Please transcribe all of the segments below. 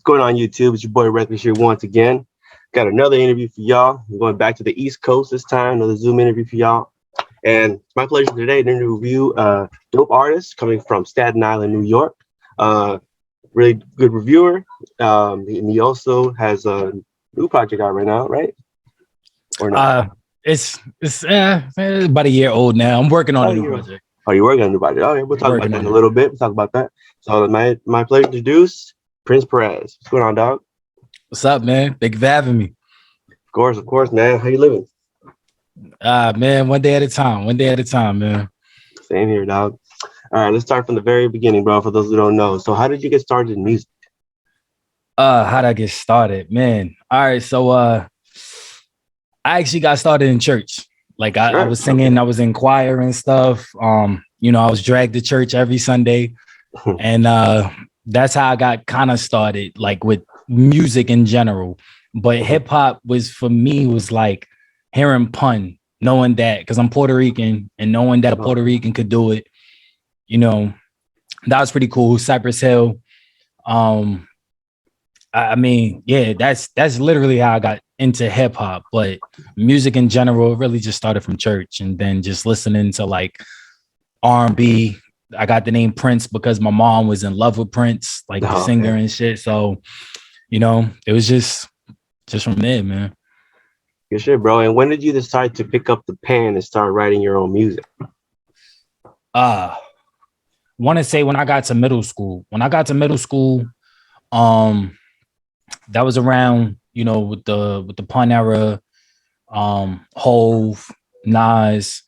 going on YouTube? It's your boy Reckless here once again. Got another interview for y'all. We're going back to the East Coast this time, another Zoom interview for y'all. And it's my pleasure today to interview a dope artist coming from Staten Island, New York. Really good reviewer. And he also has a new project out right now, right? Or not? It's about a year old now. I'm working on a new project. Oh, you're working on a new project. Okay, we'll talk about that in a little bit. We'll talk about that. So my pleasure to introduce Prince Perez. What's going on, dog? What's up, man? Thank you for having me. Of course, man. How you living? Man, one day at a time, man. Same here, dog. All right, let's start from the very beginning, bro, for those who don't know. So how did you get started in music? How'd I get started? Man. All right, so I actually got started in church. Like I was singing, I was in choir and stuff. I was dragged to church every Sunday. And that's how I got kind of started, like with music in general. But hip hop was like hearing pun, knowing that, because I'm Puerto Rican, and knowing that a Puerto Rican could do it, that was pretty cool. Cypress Hill. That's literally how I got into hip hop. But music in general really just started from church, and then just listening to like R&B. I got the name Prince because my mom was in love with Prince, like the singer and shit. So, it was just from there, man. Good shit, bro. And when did you decide to pick up the pen and start writing your own music? Want to say when I got to middle school. That was around, with the pun era, Hove, Nas.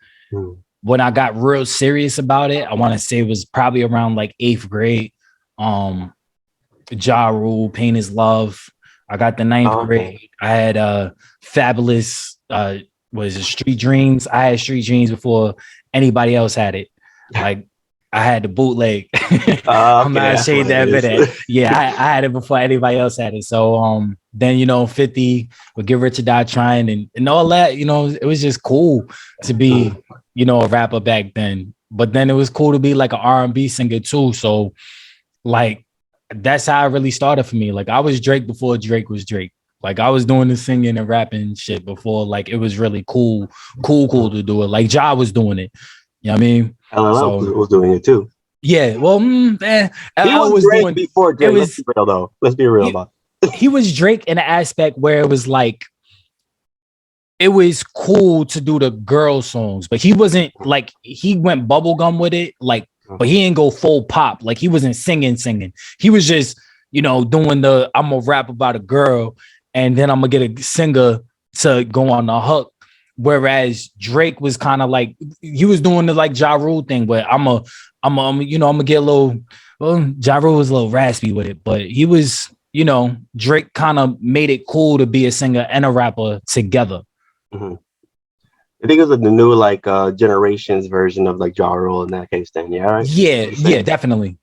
When I got real serious about it, I want to say it was probably around like 8th grade. Ja Rule, Pain is Love. I got the 9th grade. I had Fabulous, Street Dreams. I had Street Dreams before anybody else had it. Like I had the bootleg. I'm not ashamed to admit it. Yeah, I had it before anybody else had it. So then 50 would Get Rich or Die Trying and all that. It was just cool to be a rapper back then. But then it was cool to be like an R&B singer too. So like that's how it really started for me. Like I was Drake before Drake was Drake. Like I was doing the singing and rapping shit before. Like it was really cool to do it. Like Ja was doing it. You know what I mean? LL was doing it too. Yeah, well, he was Drake doing before Drake. Let's be real though. Let's be real about it. He was Drake in an aspect where it was like it was cool to do the girl songs, but he wasn't like he went bubblegum with it, like, but he didn't go full pop. Like he wasn't singing. He was just, doing the I'm gonna rap about a girl and then I'm gonna get a singer to go on the hook. Whereas Drake was kind of like he was doing the like Ja Rule thing, where I'm gonna get a little. Well, Ja Rule was a little raspy with it, but he was, Drake kind of made it cool to be a singer and a rapper together. Mm-hmm. I think it was the new like generations version of like Ja Rule in that case. Then, yeah, right? Yeah, definitely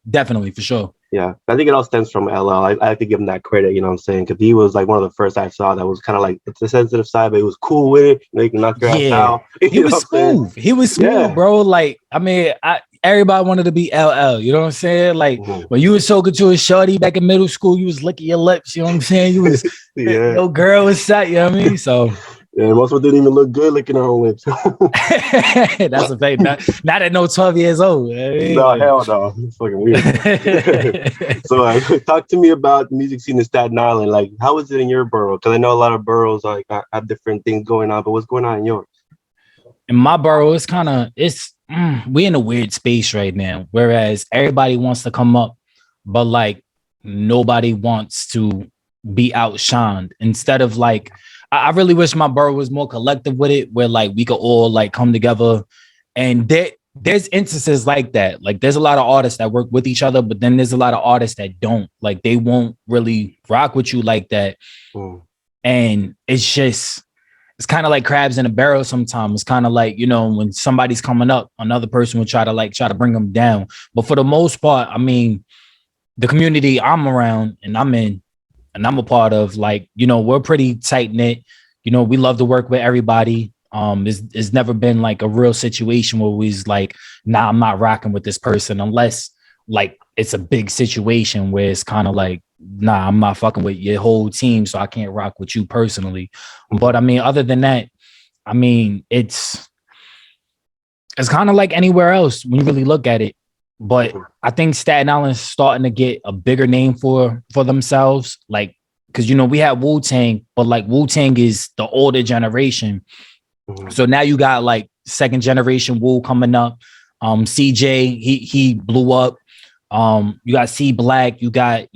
for sure. Yeah, I think it all stems from LL. I have to give him that credit, you know what I'm saying? Because he was like one of the first I saw that was kind of like it's a sensitive side, but he was cool with it. You can knock your ass out. He was smooth. He was smooth, bro. Like, everybody wanted to be LL. You know what I'm saying? Like when you was talking to a shorty back in middle school, you was licking your lips. You know what I'm saying? You was yo girl was set. You know what I mean? So. Yeah, most of them didn't even look good licking her own lips. That's a fact. Not at no 12 years old. No, hell no. It's fucking weird. So talk to me about the music scene in Staten Island. Like, how is it in your borough? Because I know a lot of boroughs like have different things going on, but what's going on in yours? In my borough, we in a weird space right now. Whereas everybody wants to come up, but like nobody wants to be outshined. Instead of like, I really wish my borough was more collective with it, where like we could all like come together. And there's instances like that. Like there's a lot of artists that work with each other, but then there's a lot of artists that don't. Like they won't really rock with you like that. And it's kind of like crabs in a barrel sometimes. It's kind of like, when somebody's coming up, another person will try to bring them down. But for the most part, the community I'm around and I'm in, and I'm a part of, like, we're pretty tight knit. We love to work with everybody. It's never been like a real situation where we's like, nah, I'm not rocking with this person unless like it's a big situation where it's kind of like, nah, I'm not fucking with your whole team, so I can't rock with you personally. But I mean, other than that, I mean, it's kind of like anywhere else when you really look at it. But I think Staten Island's starting to get a bigger name for themselves. Like, because we have Wu-Tang, but like Wu-Tang is the older generation. So now you got like second generation Wu coming up. CJ, he blew up. You got C Black, you got,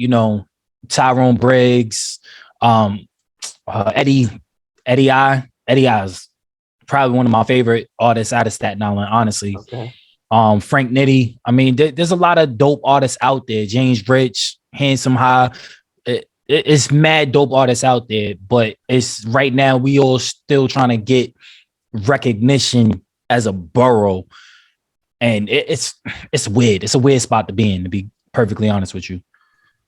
Tyrone Briggs, Eddie I is probably one of my favorite artists out of Staten Island, honestly. Okay. Frank Nitty. I mean, there's a lot of dope artists out there. James Rich, Handsome High. It's mad dope artists out there, but it's right now we all still trying to get recognition as a borough, and it's weird. It's a weird spot to be in, to be perfectly honest with you.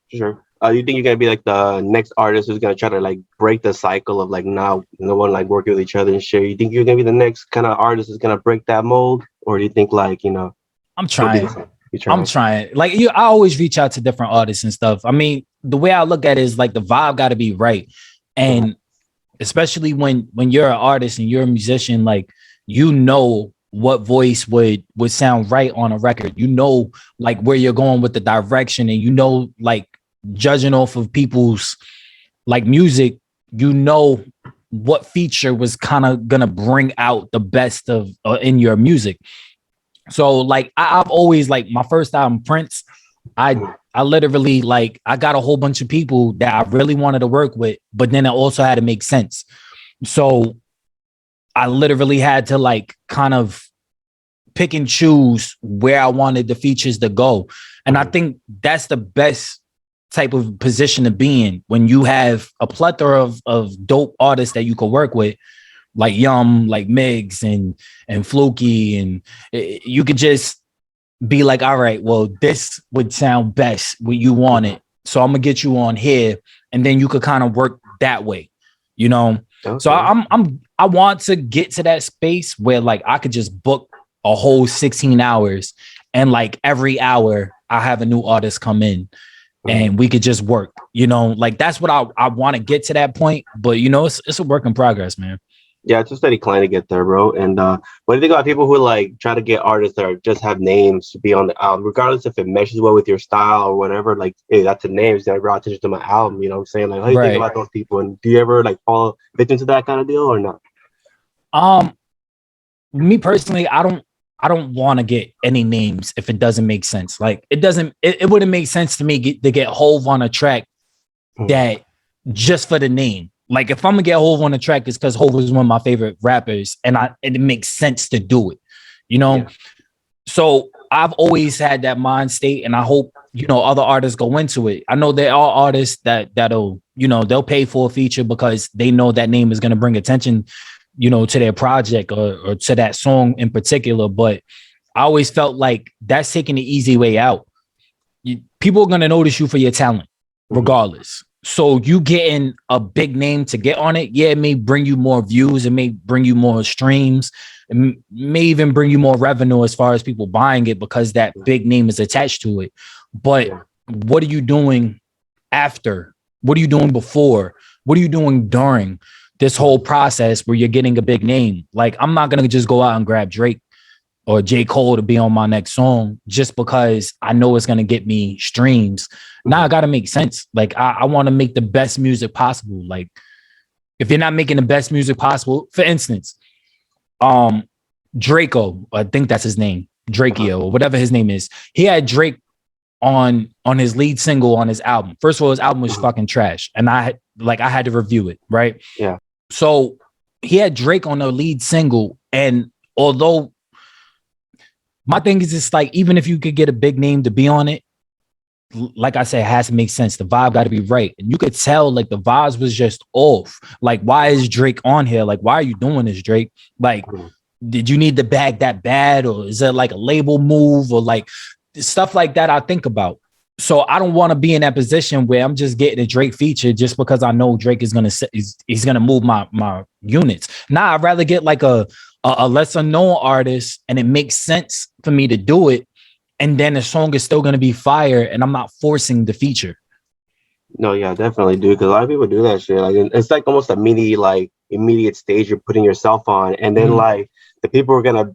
Sure. You think you're gonna be like the next artist who's gonna try to like break the cycle of like now no one like working with each other and shit? You think you're gonna be the next kind of artist who's gonna break that mold, or do you think like I'm trying. I'm trying. Like I always reach out to different artists and stuff. I mean, the way I look at it is like the vibe got to be right, and especially when you're an artist and you're a musician, like what voice would sound right on a record. Like where you're going with the direction, and like judging off of people's like music, what feature was kind of gonna bring out the best of in your music. So like I've always like my first album, Prince, I literally like I got a whole bunch of people that I really wanted to work with, but then it also had to make sense. So I literally had to like kind of pick and choose where I wanted the features to go. And I think that's the best type of position to be in when you have a plethora of dope artists that you could work with, like Yum, like Migs and Fluky, and you could just be like, all right, well, this would sound best when you want it, so I'm gonna get you on here, and then you could kind of work that way, Okay. So I want to get to that space where like I could just book a whole 16 hours, and like every hour I have a new artist come in. And we could just work, like that's what I want to get to that point. But it's a work in progress, man. Yeah, it's a steady climb to get there, bro. And what do you think about people who like try to get artists that just have names to be on the album, regardless if it meshes well with your style or whatever? Like, hey, that's a name, it's gonna draw attention to my album. You know what I'm saying? Like, how do you think about those people? And do you ever like fall victim to that kind of deal or not? Me personally, I don't want to get any names if it doesn't make sense. Like it wouldn't make sense to me to get Hove on a track that just for the name. Like if I'm gonna get Hove on a track, it's because Hove is one of my favorite rappers, and it makes sense to do it. Yeah. So I've always had that mind state, and I hope other artists go into it. I know there are artists that'll they'll pay for a feature because they know that name is gonna bring attention to their project or to that song in particular. But I always felt like that's taking the easy way out. People are going to notice you for your talent regardless. So you getting a big name to get on it. Yeah, it may bring you more views. It may bring you more streams. It may even bring you more revenue as far as people buying it because that big name is attached to it. But what are you doing after? What are you doing before? What are you doing during this whole process where you're getting a big name? Like, I'm not going to just go out and grab Drake or J. Cole to be on my next song just because I know it's going to get me streams. Now I got to make sense. Like, I want to make the best music possible. Like, if you're not making the best music possible, for instance, Draco, I think that's his name, Drakeo, or whatever his name is. He had Drake on his lead single on his album. First of all, his album was fucking trash. And I had to review it, right? Yeah. So he had Drake on the lead single. And although my thing is just like, even if you could get a big name to be on it, like I said, it has to make sense. The vibe got to be right. And you could tell like the vibes was just off. Like, why is Drake on here? Like, why are you doing this, Drake? Like, did you need the bag that bad? Or is it like a label move or like stuff like that I think about? So I don't want to be in that position where I'm just getting a Drake feature just because I know Drake is going to, he's going to move my units. Nah, I'd rather get like a lesser known artist and it makes sense for me to do it. And then the song is still going to be fire and I'm not forcing the feature. No, yeah, definitely do because a lot of people do that shit. Like it's like almost a mini like immediate stage you're putting yourself on, and then Mhm. like the people are gonna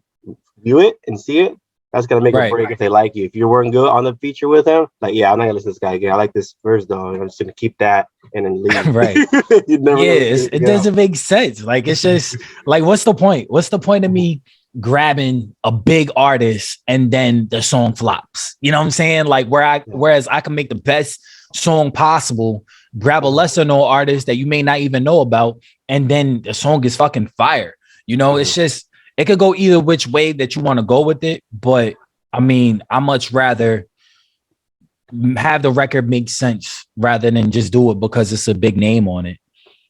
view it and see it. That's gonna make or Right. break if they like you. If you weren't good on the feature with him, like yeah, I'm not gonna listen to this guy again. I like this verse though, and I'm just gonna keep that and then leave. Right. You're never Yeah, gonna see anything it else. doesn't make sense. Like it's just like, what's the point? What's the point of me grabbing a big artist and then the song flops? You know what I'm saying? Like whereas I can make the best song possible, grab a lesser known artist that you may not even know about, and then the song is fucking fire. You know, it's just it could go either which way that you want to go with it. But I mean, I much rather have the record make sense rather than just do it because it's a big name on it.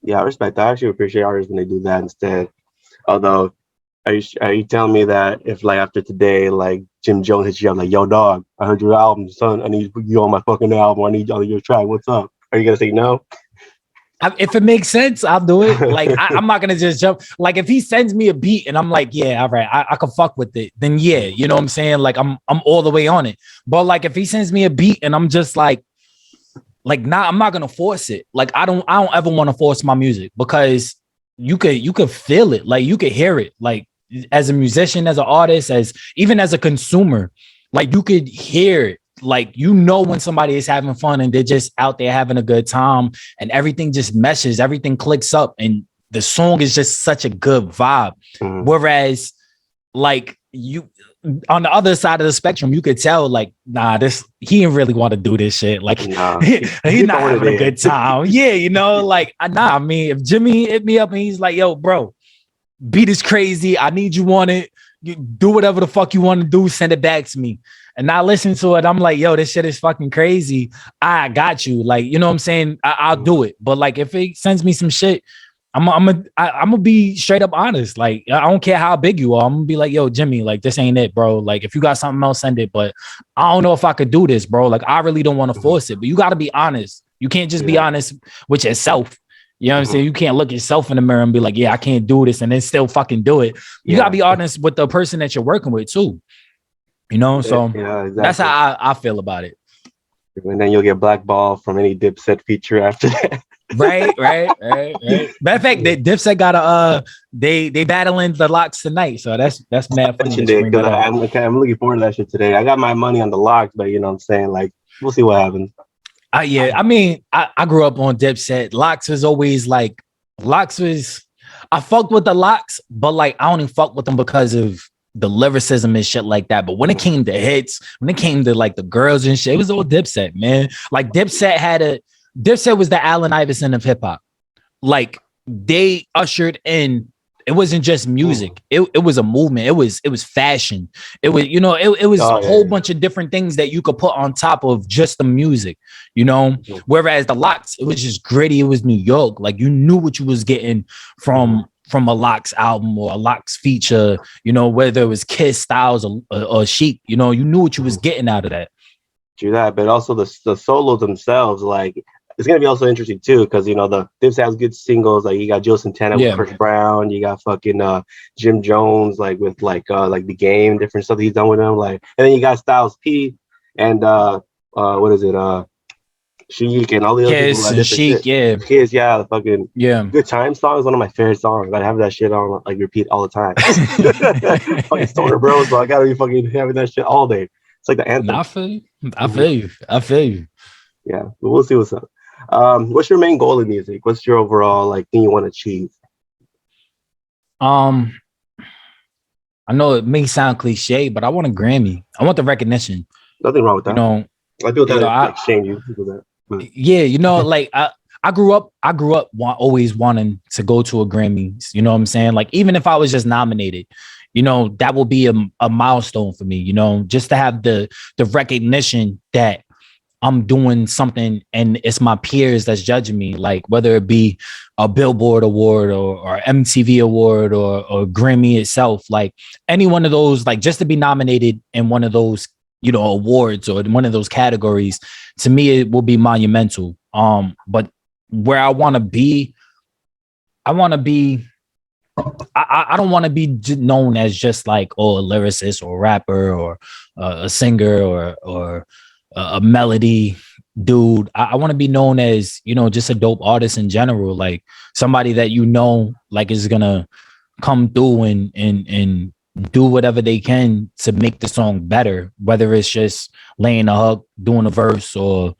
Yeah, I respect that. I actually appreciate artists when they do that instead. Although, are you telling me that if like after today, like Jim Jones hits you up like, "Yo, dog, I heard your album, son. I need you on my fucking album. I need you on your track. What's up?" Are you gonna say no? If it makes sense, I'll do it. Like I'm not gonna just jump. Like if he sends me a beat and I'm like, yeah, all right, I can fuck with it. Then yeah, you know what I'm saying. Like I'm all the way on it. But like if he sends me a beat and I'm just like nah, I'm not gonna force it. Like I don't ever want to force my music because you could feel it. Like you could hear it. Like as a musician, as an artist, as even as a consumer, like you could hear it. Like you know when somebody is having fun and they're just out there having a good time and everything just meshes, everything clicks up, and the song is just such a good vibe. Mhm. Whereas, like you on the other side of the spectrum, you could tell, like, nah, this he didn't really want to do this shit. Like Nah, he's not throwing it having a in. good time. Yeah, you know, like nah, I mean, if Jimmy hit me up and he's like, yo, bro, beat is crazy. I need you on it. You do whatever the fuck you want to do. Send it back to me. And I listen to it. I'm like, yo, this shit is fucking crazy. I got you. Like, you know what I'm saying? I'll do it. But like, if it sends me some shit, I'm gonna be straight up honest. Like, I don't care how big you are. I'm gonna be like, yo, Jimmy, like, this ain't it, bro. Like, if you got something else, send it. But I don't know if I could do this, bro. Like, I really don't want to force it. But you got to be honest. You can't just be Yeah. honest with yourself. You know what I'm saying? You can't look yourself in the mirror and be like, yeah, I can't do this, and then still fucking do it. You gotta be honest with the person that you're working with too. You know, so Yeah, that's exactly. how I feel about it. And then you'll get blackballed from any Dipset feature after that. Right. Matter of fact, Dipset got a they battling the locks tonight, so that's mad funny to Mentioned it scream because that out. I'm looking forward to that shit today. I got my money on the locks, but you know what I'm saying? Like, we'll see what happens. Yeah, I mean, I grew up on Dipset. Locks was always like Locks was I fucked with the Locks, but like I only fuck with them because of the lyricism and shit like that. But when it came to hits, when it came to like the girls and shit, it was all Dipset, man. Like Dipset was the Allen Iverson of hip hop. Like they ushered in. It wasn't just music. It was a movement. It was fashion. It was, you know, it was a whole bunch of different things that you could put on top of just the music, you know. Whereas the Locks, it was just gritty. It was New York. Like you knew what you was getting from a Locks album or a Locks feature, you know, whether it was Kiss, Styles, or Chic, you know, you knew what you was getting out of that. Do that, but also the solos themselves, like it's gonna be also interesting too, because you know the Dipset has good singles. Like you got Joe Santana with Chris Brown, you got fucking Jim Jones like with like the game, different stuff he's done with them. Like, and then you got Styles P and what is it Sheik and all the other people Kiss like and different Chic, shit. yeah. Kids, yeah, the fucking Yeah. Good Time song is one of my favorite songs. I have that shit on like repeat all the time. Fucking stoner bro, so I gotta be fucking having that shit all day. It's like the anthem. I feel you. I feel you. Yeah, but we'll see what's up. What's your main goal in music? What's your overall like thing you want to achieve? I know it may sound cliche, but I want a Grammy. I want the recognition. Nothing wrong with that. You know, I feel that I, exchange you do that. yeah, you know, like I grew up always wanting to go to a Grammys. You know what I'm saying? Like even if I was just nominated, you know, that will be a milestone for me. You know, just to have the recognition that I'm doing something and it's my peers that's judging me, like whether it be a Billboard award or MTV award or Grammy itself, like any one of those, like just to be nominated in one of those, you know, awards or one of those categories, to me, it will be monumental. But where I want to be, I want to be, I don't want to be known as just like, oh, a lyricist or a rapper or a singer or a melody dude. I want to be known as, you know, just a dope artist in general, like somebody that, you know, like is gonna come through and do whatever they can to make the song better, whether it's just laying a hook, doing a verse, or,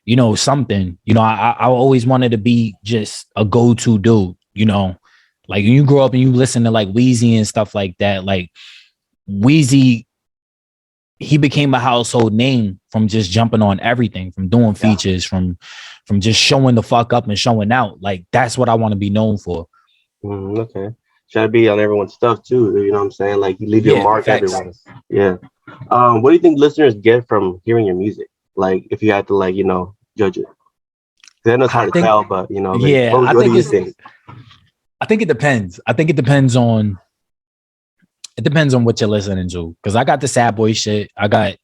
you know, something. You know, I always wanted to be just a go-to dude, you know. Like when you grow up and you listen to like Wheezy and stuff like that, like Wheezy, he became a household name from just jumping on everything, from doing features, from just showing the fuck up and showing out. Like that's what I want to be known for. Okay. Try to be on everyone's stuff too. You know what I'm saying? Like you leave your mark Facts. everywhere. Yeah. What do you think listeners get from hearing your music? Like if you had to like, you know, judge it. 'Cause I know it's hard to tell, but you know, like, Yeah, what do you think? I think it depends. I think it depends on what you're listening to. Cause I got the sad boy shit. I got,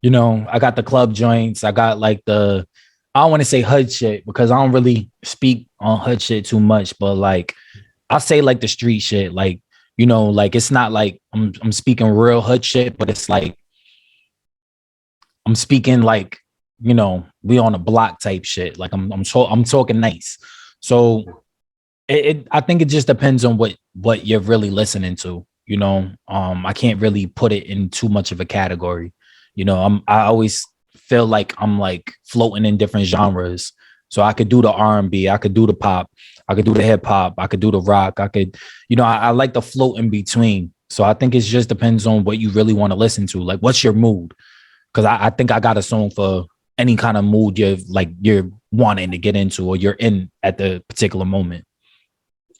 you know, I got the club joints. I got like I don't want to say hood shit because I don't really speak on hood shit too much, but like I'll say like the street shit. Like, you know, like it's not like I'm speaking real hood shit, but it's like I'm speaking like, you know, we on a block type shit. Like I'm talking nice. So I think it just depends on what you're really listening to. You know, I can't really put it in too much of a category. You know, I always feel like I'm like floating in different genres. So I could do the R&B, I could do the pop, I could do the hip hop, I could do the rock, I could, you know, I like to float in between. So I think it just depends on what you really want to listen to. Like, what's your mood? Because I think I got a song for any kind of mood you're wanting to get into or you're in at the particular moment.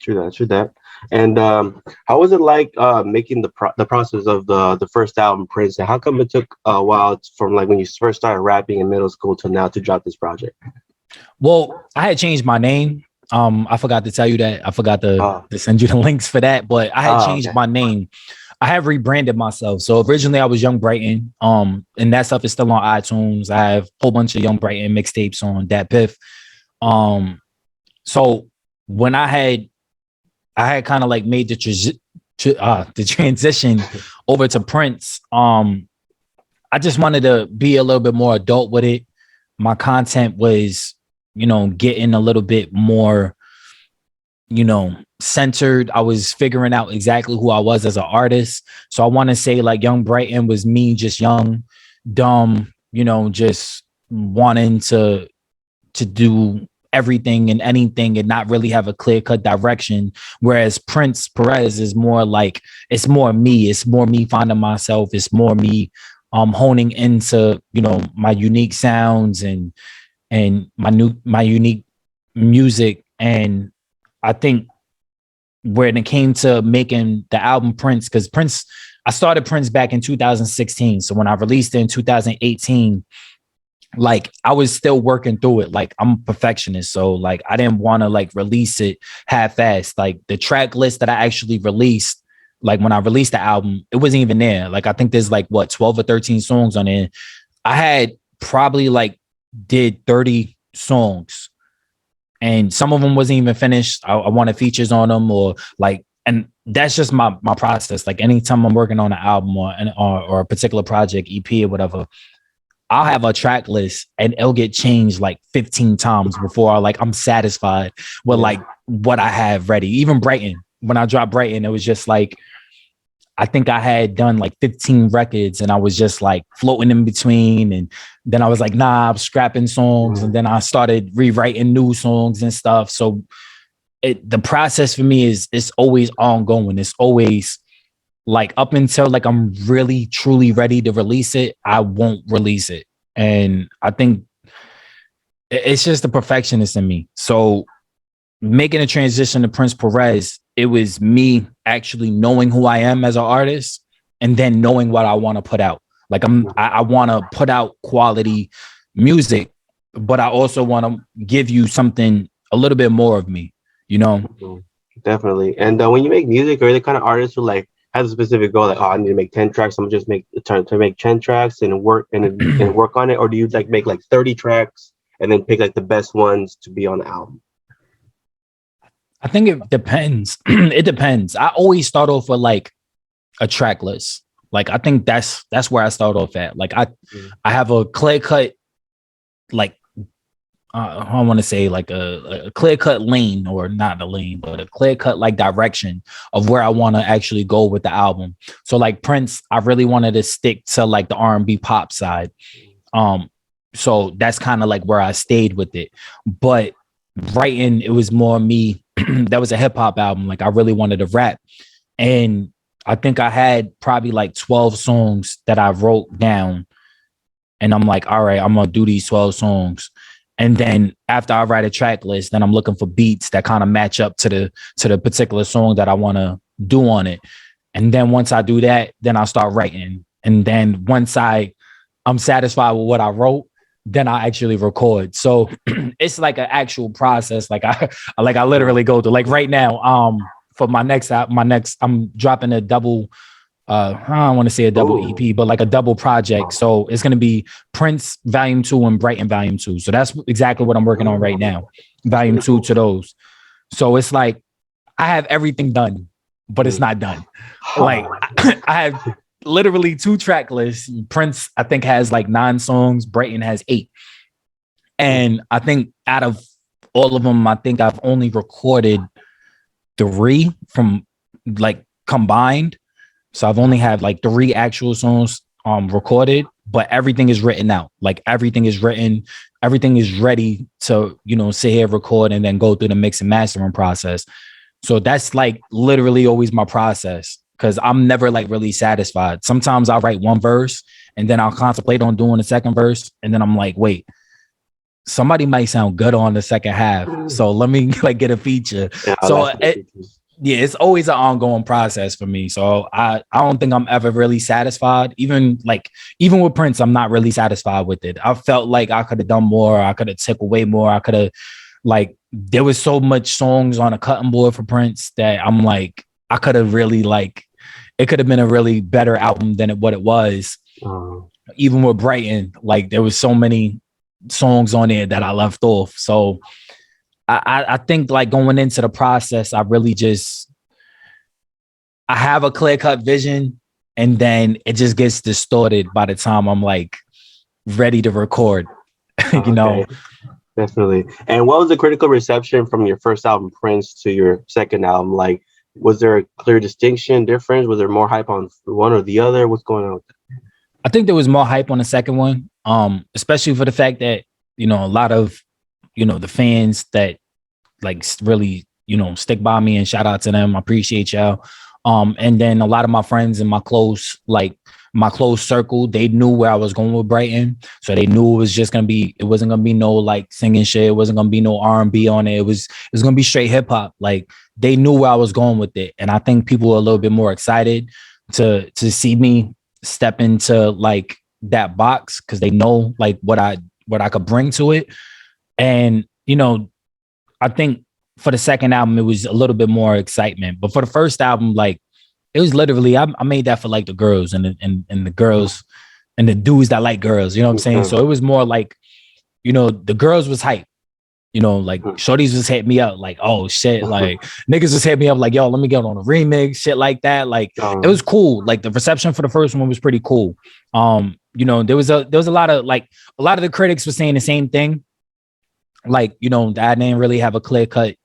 True that. And how was it like making the process of the first album, Prince? And how come it took a while from like when you first started rapping in middle school to now to drop this project? Well, I had changed my name. I forgot to tell you that. I forgot to send you the links for that, but I had changed my name. I have rebranded myself. So originally I was Young Brighton. And that stuff is still on iTunes. I have a whole bunch of Young Brighton mixtapes on Dat Piff. So when I had kind of like made the transition over to Prince. I just wanted to be a little bit more adult with it. My content was, you know, getting a little bit more, you know, centered. I was figuring out exactly who I was as an artist. So I want to say like Young Brighton was me, just young, dumb, you know, just wanting to do everything and anything and not really have a clear-cut direction. Whereas Prince Perez is more like, it's more me. It's more me finding myself. It's more me honing into, you know, my unique sounds and my unique music. And I think when it came to making the album Prince, because I started Prince back in 2016. So when I released it in 2018, like I was still working through it. Like I'm a perfectionist. So like I didn't want to like release it half-assed. Like the track list that I actually released, like when I released the album, it wasn't even there. Like I think there's like 12 or 13 songs on it. I had probably like did 30 songs and some of them wasn't even finished. I wanted features on them or like, and that's just my process. Like anytime I'm working on an album or a particular project, EP or whatever, I'll have a track list and it'll get changed like 15 times before I'm satisfied with like what I have ready. Even Brighton, when I dropped Brighton, it was just like, I think I had done like 15 records and I was just like floating in between. And then I was like, nah, I'm scrapping songs. And then I started rewriting new songs and stuff. So the process for me it's always ongoing. It's always like up until like I'm really truly ready to release it, I won't release it. And I think it's just the perfectionist in me. So making a transition to Prince Perez, it was me actually knowing who I am as an artist and then knowing what I want to put out. Like I want to put out quality music, but I also want to give you something a little bit more of me, you know? Definitely. And when you make music, are you the kind of artist who like has a specific goal, like, oh, I need to make 10 tracks, I'm just trying to make 10 tracks and work and work on it? Or do you like make like 30 tracks and then pick like the best ones to be on the album? I think it depends. It depends. I always start off with like a track list. Like I think that's where I start off at. Like I have a clear cut like I don't want to say like a clear cut lane, or not a lane, but a clear cut like direction of where I want to actually go with the album. So like Prince, I really wanted to stick to like the R&B pop side. So that's kind of like where I stayed with it. But writing, it was more me. That was a hip hop album. Like I really wanted to rap. And I think I had probably like 12 songs that I wrote down. And I'm like, all right, I'm going to do these 12 songs. And then after I write a track list, then I'm looking for beats that kind of match up to the particular song that I want to do on it. And then once I do that, then I'll start writing. And then once I'm satisfied with what I wrote, then I actually record. So it's like an actual process. Like I literally go through, like right now, for my next, I'm dropping a double, I don't want to say a double EP, but like a double project. So it's going to be Prince Volume 2 and Brighton Volume 2. So that's exactly what I'm working on right now. Volume 2 to those. So it's like, I have everything done, but it's not done. Like I have literally 2 track lists. Prince, I think, has like 9 songs. Brighton has 8. And I think out of all of them, I think I've only recorded 3 from like combined. So I've only had like 3 actual songs recorded, but everything is written out. Like everything is written, everything is ready to, sit here, record, and then go through the mix and mastering process. So that's like literally always my process, because I'm never like really satisfied. Sometimes I'll write 1 verse and then I'll contemplate on doing the second verse. And then I'm like, wait, somebody might sound good on the second half. So let me like get a feature. Yeah, it's always an ongoing process for me. So I don't think I'm ever really satisfied. Even with Prince, I'm not really satisfied with it. I felt like I could have done more. I could have took away more. I could have, like, there was so much songs on a cutting board for Prince that I'm like, I could have really, like, it could have been a really better album than what it was. Even with Brighton, like there was so many songs on there that I left off. So I think like going into the process, I really I have a clear cut vision, and then it just gets distorted by the time I'm like ready to record, Definitely. And what was the critical reception from your first album, Prince, to your second album? Like, was there a clear distinction, difference? Was there more hype on one or the other? What's going on with that? I think there was more hype on the second one, especially for the fact that, a lot of, the fans that like really, stick by me, and shout out to them. I appreciate y'all. And then a lot of my friends in my close circle, they knew where I was going with Brighton. So they knew it wasn't going to be no like singing shit. It wasn't going to be no R&B on it. It was going to be straight hip hop. Like they knew where I was going with it. And I think people were a little bit more excited to see me step into like that box, because they know like what I could bring to it. And, I think for the second album, it was a little bit more excitement. But for the first album, like it was literally, I made that for like the girls and the girls and the dudes that like girls, you know what I'm saying? So it was more like, the girls was hype, like shorties just hit me up like, oh shit, like niggas just hit me up like, yo, let me get on a remix, shit like that. Like it was cool. Like the reception for the first one was pretty cool. There was a lot of the critics were saying the same thing. Like, I didn't really have a clear cut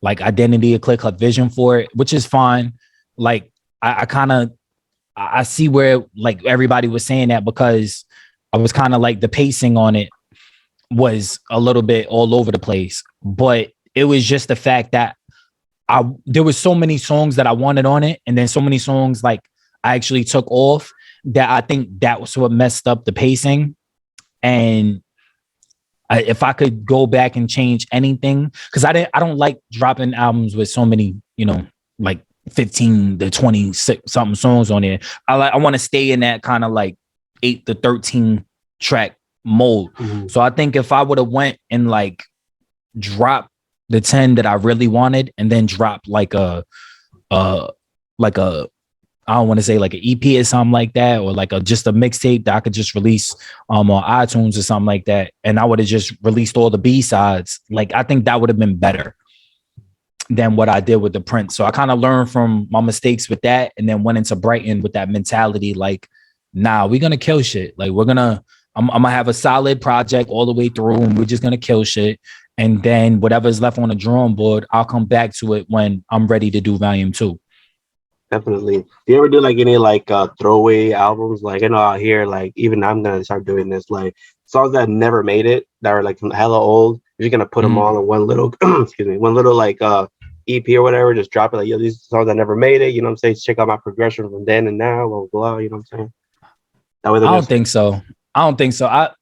like identity, a clear cut vision for it, which is fine. Like I see where like everybody was saying that, because I was kind of like the pacing on it was a little bit all over the place, but it was just the fact that there was so many songs that I wanted on it, and then so many songs like I actually took off, that I think that was what messed up the pacing. And if I could go back and change anything, because I don't like dropping albums with so many, like 15 to 20 something songs on there. I want to stay in that kind of like 8 to 13 track mode. So I think if I would have went and like dropped the 10 that I really wanted, and then drop like a I don't want to say like an EP or something like that, or like just a mixtape that I could just release on iTunes or something like that, and I would have just released all the B-sides, like I think that would have been better than what I did with the Prince. So I kind of learned from my mistakes with that, and then went into Brighton with that mentality like, nah, we're gonna kill shit. Like we're gonna I'm gonna have a solid project all the way through, and we're just gonna kill shit. And then whatever's left on the drawing board, I'll come back to it when I'm ready to do volume 2. Definitely. Do you ever do like any like throwaway albums? Like I know out here, like even I'm gonna start doing this. Like songs that never made it, that are like hella old. You're just gonna put them all in one little, excuse me, one little like EP or whatever. Just drop it like, yo, these songs that never made it. You know what I'm saying? Check out my progression from then and now. Blah blah. Blah, you know what I'm saying? That way I don't think so. I don't think so. I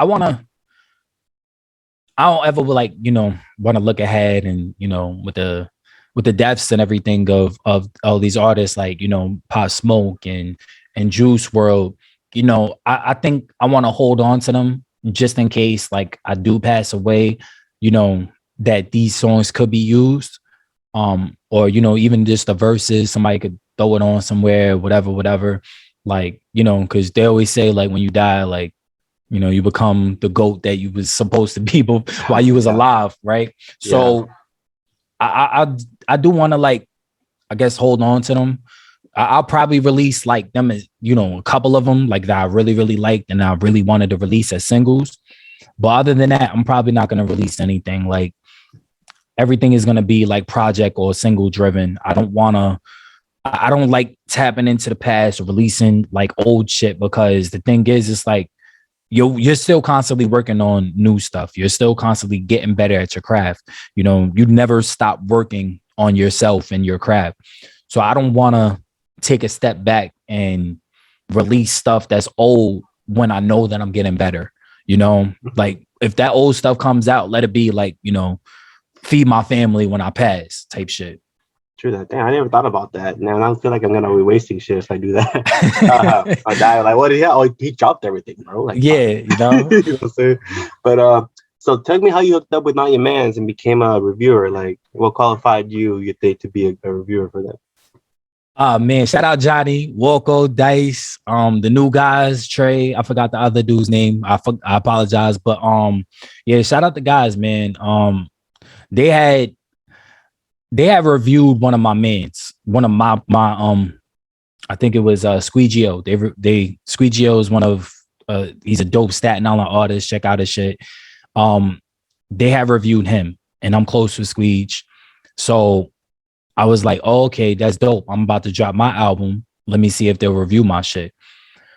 wanna. I don't ever like, want to look ahead and, with the deaths and everything of all these artists like, Pop Smoke and Juice World, I think I want to hold on to them just in case like I do pass away, that these songs could be used. Or, even just the verses, somebody could throw it on somewhere, whatever. Like, because they always say like when you die, like, you become the GOAT that you was supposed to be while you was alive, right? So I do want to like, I guess, hold on to them. I'll probably release like them, a couple of them like that I really, really liked and I really wanted to release as singles. But other than that, I'm probably not going to release anything. Like everything is going to be like project or single driven. I don't like tapping into the past or releasing like old shit because the thing is, it's like, you're still constantly working on new stuff. You're still constantly getting better at your craft. You never stop working on yourself and your craft. So I don't want to take a step back and release stuff that's old when I know that I'm getting better. Like if that old stuff comes out, let it be like, feed my family when I pass type shit. True that. Damn, I never thought about that. Now I don't feel like I'm gonna be wasting shit if I do that. I die like, what did he? Oh, he dropped everything, bro. Like, yeah, you know what I'm saying? But so tell me how you hooked up with Not Your Mans and became a reviewer. Like, what qualified you think to be a reviewer for that? Man, shout out Johnny, Walko, Dice, the new guys, Trey. I forgot the other dude's name. I apologize, but yeah, shout out the guys, man. They had reviewed one of my mans, one of my I think it was Squeegeo. Squeegeo is one of he's a dope Staten Island artist. Check out his shit. They have reviewed him, and I'm close with Squeege. So I was like, oh, okay, that's dope. I'm about to drop my album. Let me see if they'll review my shit.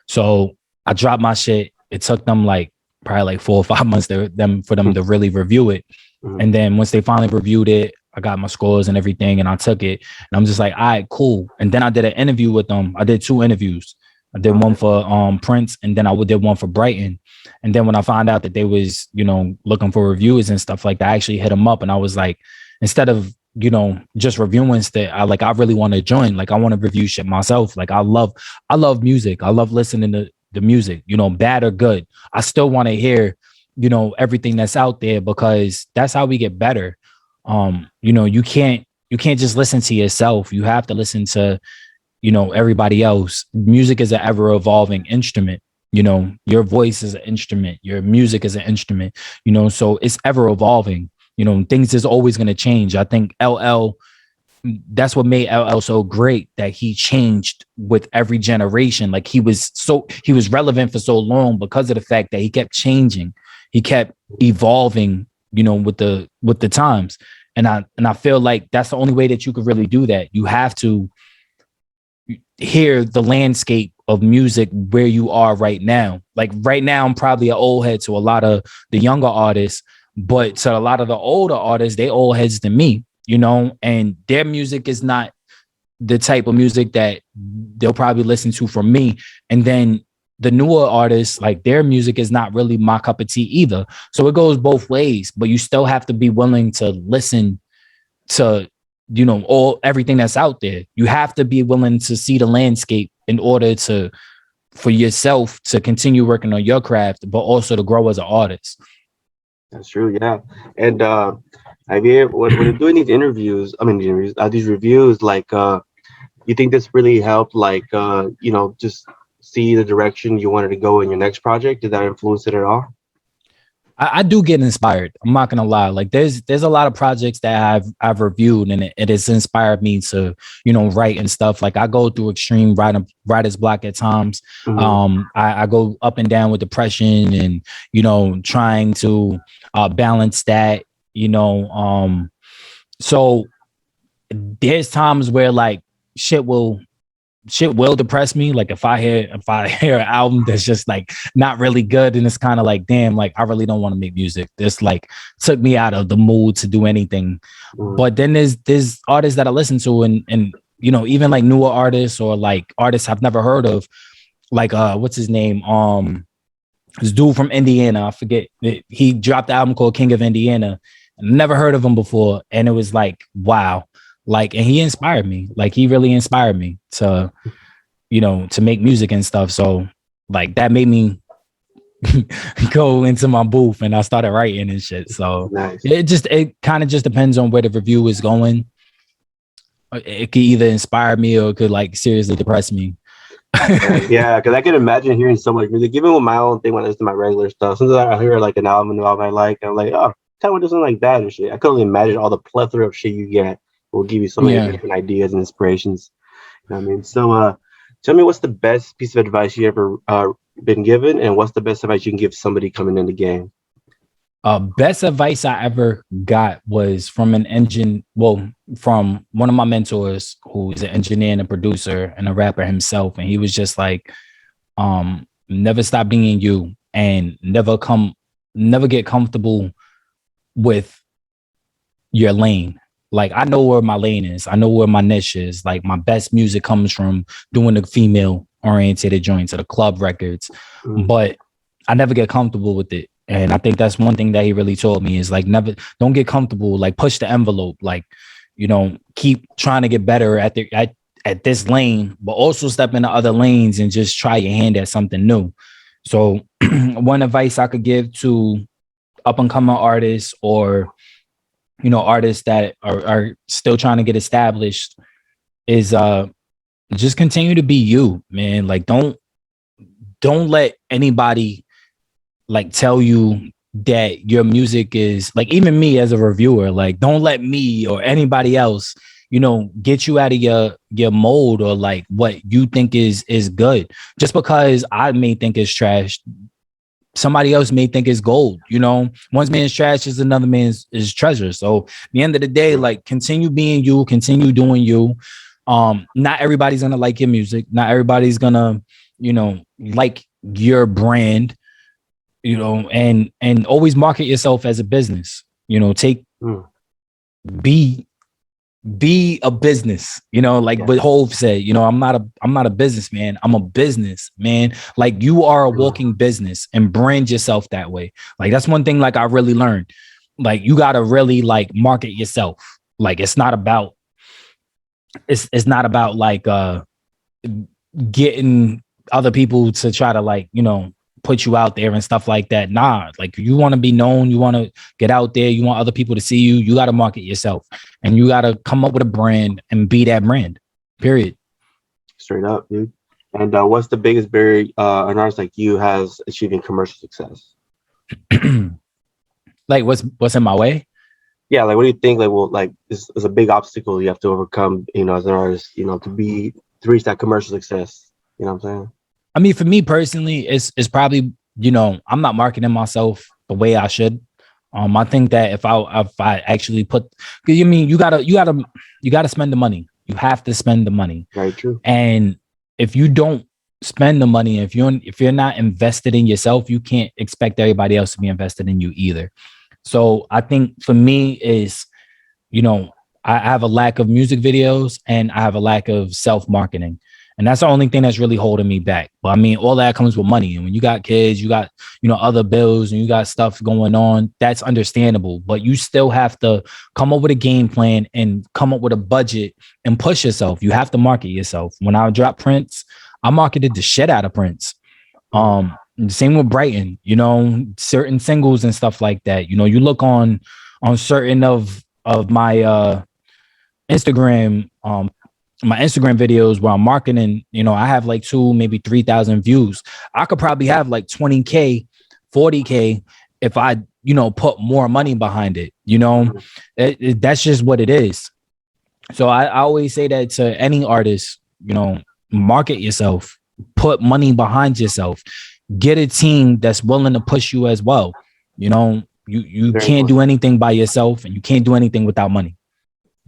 So I dropped my shit. It took them like probably like 4 or 5 months for them to really review it. And then once they finally reviewed it, I got my scores and everything, and I took it. And I'm just like, all right, cool. And then I did an interview with them. I did 2 interviews. I did one for Prince, and then I did one for Brighton. And then when I found out that they was, looking for reviews and stuff like that, I actually hit them up, and I was like, instead of just reviewing stuff, I really want to join. Like I want to review shit myself. Like I love music. I love listening to the music, bad or good. I still want to hear, everything that's out there because that's how we get better. You can't just listen to yourself. You have to listen to, everybody else. Music is an ever evolving instrument. Your voice is an instrument. Your music is an instrument, so it's ever evolving. Things is always going to change. I think LL, that's what made LL so great, that he changed with every generation. Like he was relevant for so long because of the fact that he kept changing. He kept evolving, with the times. And I feel like that's the only way that you could really do that. You have to hear the landscape of music where you are right now. Like right now, I'm probably an old head to a lot of the younger artists, but to a lot of the older artists, they old heads to me, and their music is not the type of music that they'll probably listen to from me. And then the newer artists, like their music is not really my cup of tea either. So it goes both ways, but you still have to be willing to listen to, everything that's out there. You have to be willing to see the landscape in order for yourself to continue working on your craft, but also to grow as an artist. That's true, yeah. And when you're doing these these reviews, like, you think this really helped, like, just see the direction you wanted to go in your next project? Did that influence it at all? I do get inspired. I'm not gonna lie. Like there's a lot of projects that I've reviewed, and it has inspired me to, write and stuff. Like I go through extreme writer's block at times. I go up and down with depression, and trying to balance that. So there's times where like shit will depress me. Like if I hear an album that's just like not really good, and it's kind of like, damn, like I really don't want to make music. This like took me out of the mood to do anything. But then there's artists that I listen to, and even like newer artists or like artists I've never heard of, like what's his name? This dude from Indiana, I forget. He dropped the album called King of Indiana. Never heard of him before, and it was like, wow. Like, and he inspired me. Like, he really inspired me to, to make music and stuff. So, like, that made me go into my booth, and I started writing and shit. So, nice. it kind of just depends on where the review is going. It could either inspire me or it could like seriously depress me. Yeah, because I can imagine hearing so much music, even with my own thing when I listen to my regular stuff. Sometimes I hear like an album I like, and I'm like, oh, tell me something like that and shit. I couldn't imagine all the plethora of shit you get. Will give you so many different ideas and inspirations. You know what I mean? So tell me, what's the best piece of advice you ever been given, and what's the best advice you can give somebody coming in the game? Best advice I ever got was from from one of my mentors, who is an engineer and a producer and a rapper himself. And he was just like, never stop being you, and never get comfortable with your lane. Like, I know where my lane is. I know where my niche is. Like, my best music comes from doing the female oriented joints or the club records, but I never get comfortable with it. And I think that's one thing that he really told me is like, don't get comfortable, like push the envelope, like, keep trying to get better at this lane, but also step into other lanes and just try your hand at something new. So one advice I could give to up and coming artists, or artists that are still trying to get established, is just continue to be you, man. Like, don't let anybody like tell you that your music is like, even me as a reviewer, like don't let me or anybody else, get you out of your mold, or like what you think is good. Just because I may think it's trash, somebody else may think it's gold. One man's trash is another man's is treasure. So at the end of the day, like, continue being you, continue doing you. Not everybody's gonna like your music. Not everybody's gonna, like your brand, and always market yourself as a business. Be a business, like what Hov said, I'm not a businessman. I'm a business man. Like, you are a walking business, and brand yourself that way. Like, that's one thing, like, I really learned. Like, you got to really like market yourself. Like, it's not about like, getting other people to try to like, put you out there and stuff like that. Nah, like, you want to be known, you want to get out there, you want other people to see you, you got to market yourself, and you got to come up with a brand and be that brand, period. Straight up, dude. And what's the biggest barrier an artist like you has achieving commercial success? Like, what's in my way? Yeah, like, what do you think, like, well, like, is a big obstacle you have to overcome, as an artist, to reach that commercial success? You know what I'm saying? I mean, for me personally, it's probably, I'm not marketing myself the way I should. I think that if I actually put, because you gotta spend the money. You have to spend the money. Very true. And if you don't spend the money, if you're not invested in yourself, you can't expect everybody else to be invested in you either. So I think for me is, I have a lack of music videos, and I have a lack of self-marketing. And that's the only thing that's really holding me back. But I mean, all that comes with money. And when you got kids, you got, other bills, and you got stuff going on, that's understandable. But you still have to come up with a game plan and come up with a budget and push yourself. You have to market yourself. When I dropped Prince, I marketed the shit out of Prince. Same with Brighton, certain singles and stuff like that. You look on certain of my Instagram, my Instagram videos where I'm marketing, I have like 2, maybe 3,000 views. I could probably have like 20K, 40K if I, put more money behind it, that's just what it is. So I always say that to any artist, market yourself, put money behind yourself, get a team that's willing to push you as well. You can't do anything by yourself, and you can't do anything without money.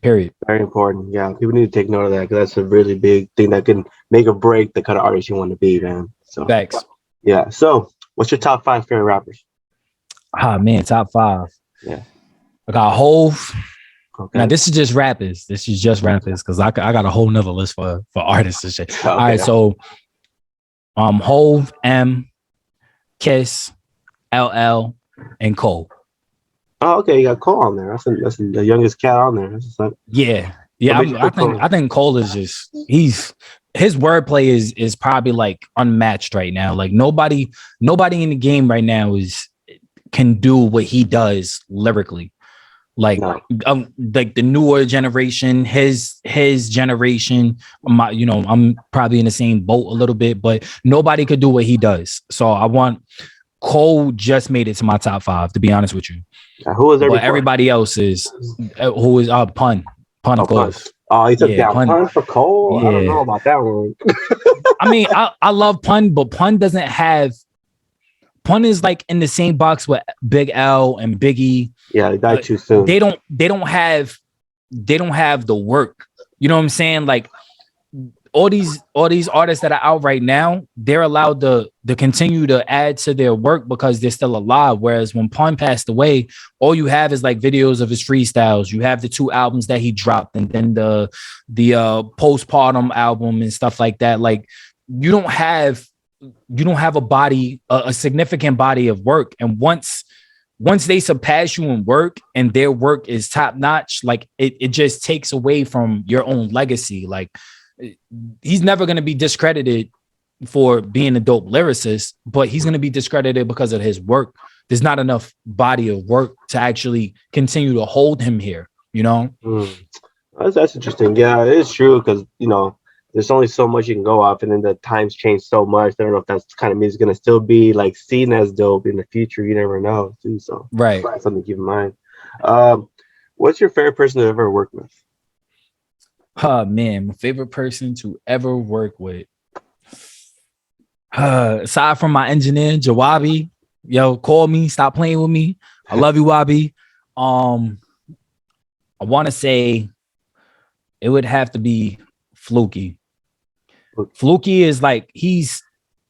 Period. Very important. Yeah, people need to take note of that because that's a really big thing that can make or break the kind of artist you want to be, man. So facts. Yeah. So what's your top 5 favorite rappers? Ah man, top 5. Yeah. I got Hove. Okay. Now this is just rappers. This is just rappers because I got a whole nother list for artists and shit. Okay. All right, so Hove, M, Kiss, LL, and Cole. Oh, okay. You got Cole on there. That's the youngest cat on there. Yeah. I think Cole is just his wordplay is probably like unmatched right now. Like nobody in the game right now can do what he does lyrically. Like like the newer generation, his generation. I'm probably in the same boat a little bit, but nobody could do what he does. So Cole just made it to my top 5, to be honest with you. Who is everybody else is Pun, of course. Oh, he took down Pun for Cole? Yeah. I don't know about that one. I mean, I love Pun, but Pun is like in the same box with Big L and Biggie. Yeah, they died too soon. They don't have the work. You know what I'm saying? Like all these artists that are out right now, they're allowed to continue to add to their work because they're still alive. Whereas when Pun passed away, all you have is like videos of his freestyles. You have the 2 albums that he dropped, and then the postpartum album and stuff like that. Like you don't have a significant body of work. And once they surpass you in work and their work is top notch, like it just takes away from your own legacy. Like he's never going to be discredited for being a dope lyricist, but he's going to be discredited because of his work. There's not enough body of work to actually continue to hold him here, That's interesting. Yeah, it is true because, there's only so much you can go off, and then the times change so much. I don't know if that's kind of music going to still be like seen as dope in the future. You never know, too. So right, something to keep in mind. What's your favorite person to ever work with? Oh man, my favorite person to ever work with. Aside from my engineer, Jawabi, call me, stop playing with me. I love you, Wabi. I want to say it would have to be Fluky. Fluky is like, he's,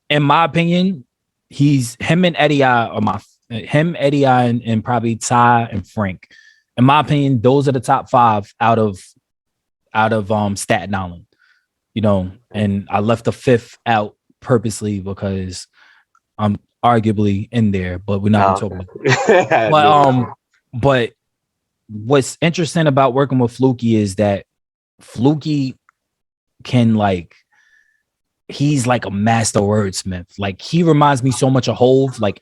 in my opinion, him and Eddie and probably Ty and Frank. In my opinion, those are the top 5 out of Staten Island, and I left the 5th out purposely because I'm arguably in there, but we're not gonna talk about it. But what's interesting about working with Fluky is that Fluky can he's like a master wordsmith. Like he reminds me so much of Hove. Like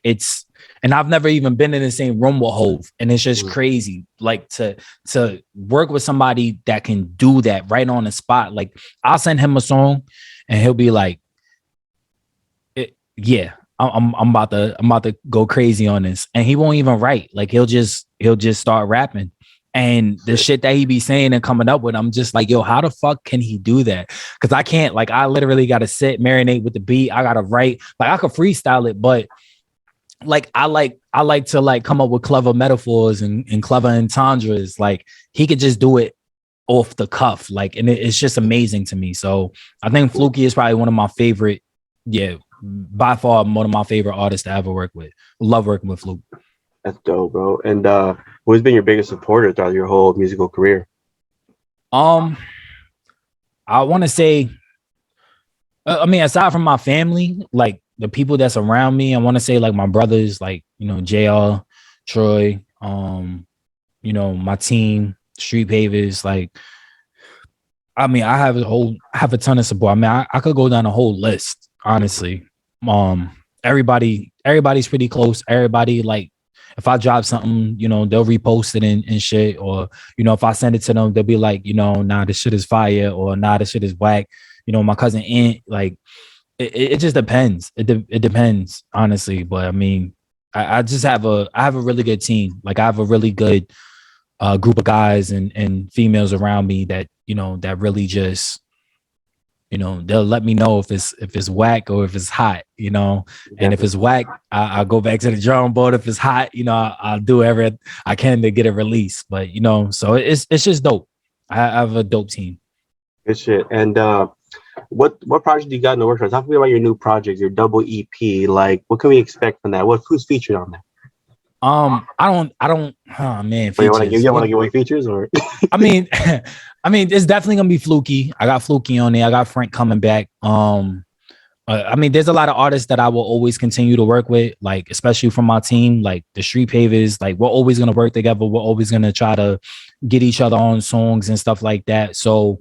and I've never even been in the same room with Hove, and it's just crazy. Like to work with somebody that can do that right on the spot. Like I'll send him a song, and he'll be like, "Yeah, I'm about to go crazy on this," and he won't even write. Like he'll just start rapping. And the shit that he be saying and coming up with, I'm just like, yo, how the fuck can he do that? Because I can't. Like, I literally got to sit, marinate with the beat. I got to write. Like, I could freestyle it, but like, I like to like come up with clever metaphors and clever entendres. Like, he could just do it off the cuff. Like, and it's just amazing to me. So I think Fluky is probably one of my favorite. Yeah, by far one of my favorite artists to ever work with. Love working with Fluke. That's dope, bro. And who's been your biggest supporter throughout your whole musical career? I want to say, aside from my family, like the people that's around me, I want to say like my brothers, like, JR, Troy, my team, Street Pavers, like, I have a ton of support. I could go down a whole list, honestly. Everybody's pretty close. Everybody, like, if I drop something, they'll repost it and shit. Or, if I send it to them, they'll be like, nah, this shit is fire, or nah, this shit is whack. My cousin Aunt, like, it just depends. It depends, honestly. But I just have a really good team. Like I have a really good group of guys and females around me that, you know, that really just, you know, they'll let me know if it's whack or if it's hot, you know. And if it's whack, I'll go back to the drawing board. If it's hot, you know, I'll do everything I can to get it released. But you know, so it's just dope. I have a dope team. Good shit. And what project do you got in the works? Talk to me about your new project, your double EP. Like, what can we expect from that? Who's featured on that? I don't. Oh man, Wait, want to features. give away features or? I mean, I mean, it's definitely gonna be Fluky. I got Fluky on there. I got Frank coming back. I mean, there's a lot of artists that I will always continue to work with, like especially from my team, like the Street Pavers. Like we're always gonna work together. We're always gonna try to get each other on songs and stuff like that. So,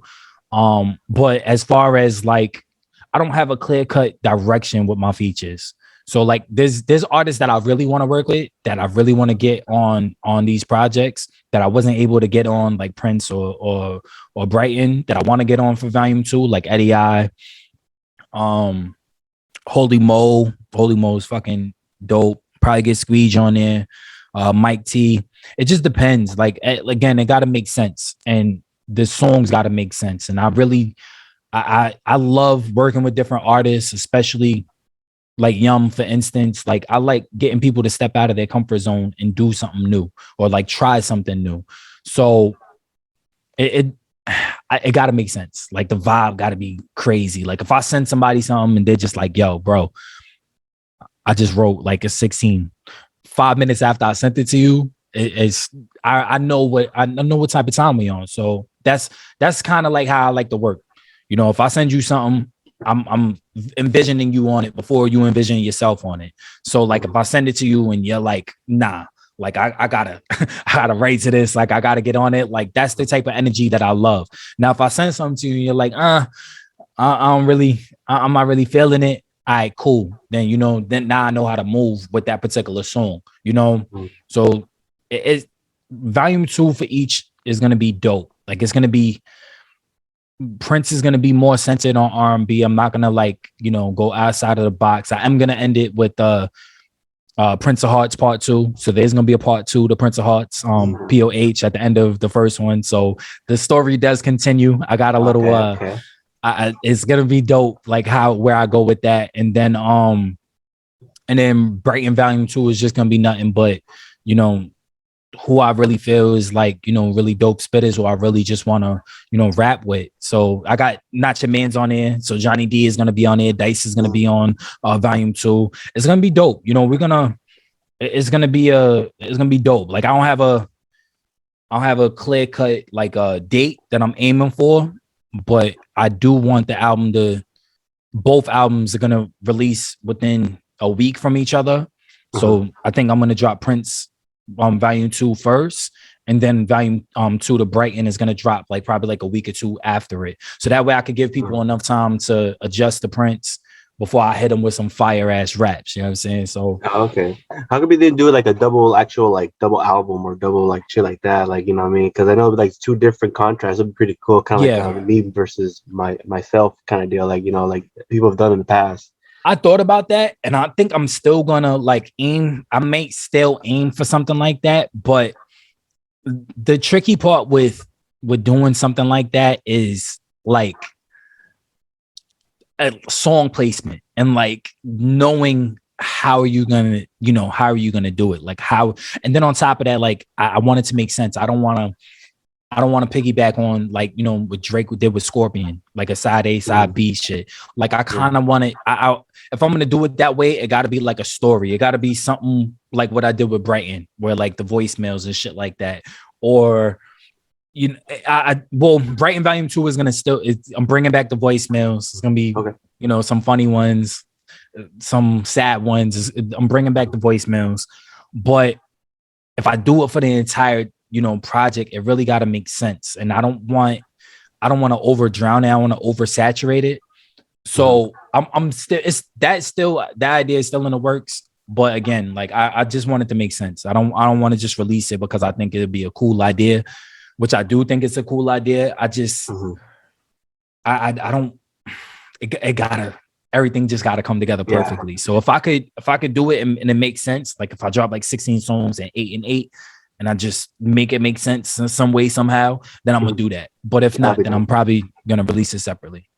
but as far as like, I don't have a clear cut direction with my features. So like there's artists that I really want to work with, that I really want to get on these projects that I wasn't able to get on, like Prince or Brighton, that I want to get on for Volume 2, like Eddie I. Holy Mo is fucking dope. Probably get Squeege on there. Mike T. It just depends. Like again, it got to make sense, and the songs got to make sense. And I love working with different artists, especially like Yum, for instance. Like I like getting people to step out of their comfort zone and do something new, or like try something new. So it got to make sense. Like the vibe got to be crazy. Like if I send somebody something and they're just like, yo, bro, I just wrote like a 16. 5 minutes after I sent it to you, I know what type of time we on. So that's kind of like how I like to work. You know, if I send you something, I'm envisioning you on it before you envision yourself on it. So like if I send it to you and you're like, nah, like I gotta write to this, like I gotta get on it. Like that's the type of energy that I love. Now, if I send something to you and you're like, I'm not really feeling it. All right, cool. Then, you know, then now I know how to move with that particular song, you know? Mm-hmm. So it's Volume 2 for each is going to be dope. Like it's going to be, Prince is going to be more centered on R&B. I'm not going to like, you know, go outside of the box. I am going to end it with Prince of Hearts Part 2. So there's going to be a Part 2 to Prince of Hearts, POH at the end of the first one. So the story does continue. I got a little, okay. It's going to be dope, like where I go with that. And then Brighton Volume 2 is just going to be nothing but, you know, who I really feel is like, you know, really dope spitters who I really just want to, you know, rap with. So I got Not Your Man's on there. So Johnny D is going to be on there. Dice is going to be on Volume 2. It's going to be dope. You know, it's going to be dope. Like I don't have a clear cut, like a date that I'm aiming for, but I do want the album both albums are going to release within a week from each other. So I think I'm going to drop Prince Volume 2 first, and then Volume 2 to Brighton is going to drop like probably like a week or two after it. So that way I could give people enough time to adjust the Prince before I hit them with some fire ass raps. You know what I'm saying? So okay, how could we then do like a double album or double like shit like that? Like, you know what I mean? Because I know like two different contrasts would be pretty cool, kind of like me versus myself kind of deal. Like, you know, like people have done in the past. I thought about that, and I think I'm still gonna like aim. I may still aim for something like that, but the tricky part with doing something like that is like a song placement and like knowing how are you gonna do it, like how. And then on top of that, like I want it to make sense. I don't want to piggyback on like, you know, what Drake did with Scorpion, like a side A, side B shit. Like I kind of want it. If I'm gonna do it that way, it got to be like a story. It got to be something like what I did with Brighton, where like the voicemails and shit like that. Or you know, Brighton Volume 2 is gonna I'm bringing back the voicemails. It's gonna be you know, some funny ones, some sad ones. I'm bringing back the voicemails, but if I do it for the entire, you know, project, it really got to make sense. And I don't want to over drown it. I want to oversaturate it. So I'm still, that idea is still in the works. But again, like I just want it to make sense. I don't want to just release it because I think it'd be a cool idea, which I do think it's a cool idea. I just, I don't, it everything just got to come together perfectly. So if I could do it and it makes sense, like if I drop like 16 songs and 8 and 8, and I just make it make sense in some way somehow, then I'm gonna do that. But if not, then I'm probably gonna release it separately.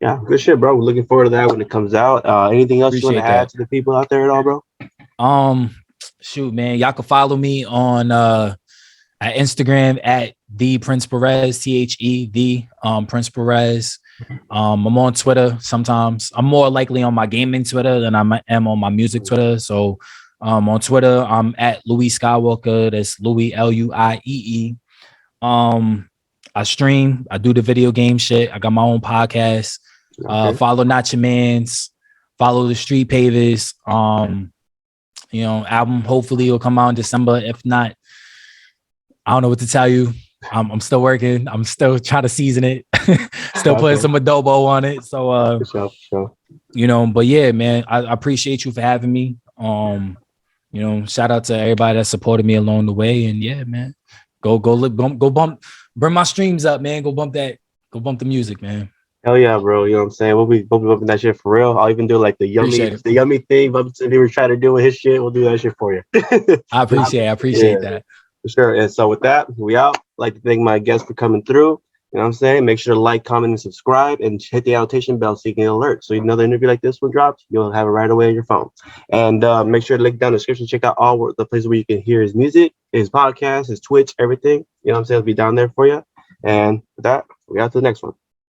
Yeah, good shit, bro. We're looking forward to that when it comes out. Anything else you want to add to the people out there at all, bro? Shoot, man, y'all can follow me on at Instagram at the Prince Perez, THE Prince Perez. I'm on Twitter sometimes. I'm more likely on my gaming Twitter than I am on my music Twitter. So on Twitter, I'm at Louis Skywalker. That's Louis Luiee. I stream. I do the video game shit. I got my own podcast. Follow Not Your Mans. Follow the Street Pavers. Album hopefully will come out in December. If not, I don't know what to tell you. I'm still working. I'm still trying to season it. Still putting some adobo on it. So for sure. But yeah, man, I appreciate you for having me. Shout out to everybody that supported me along the way. And yeah, man, go bump, bring my streams up, man. Go bump the music, man. Hell yeah, bro. You know what I'm saying? We'll be bumping that shit for real. I'll even do like the yummy thing. But if he was trying to do with his shit, we'll do that shit for you. I appreciate that. For sure. And so with that, we out. I'd like to thank my guests for coming through. You know what I'm saying? Make sure to like, comment, and subscribe, and hit the annotation bell so you can get alerts. So another interview like this one drops, you'll have it right away on your phone. And make sure to link down in the description. Check out all the places where you can hear his music, his podcast, his Twitch, everything. You know what I'm saying? It'll be down there for you. And with that, we out to the next one.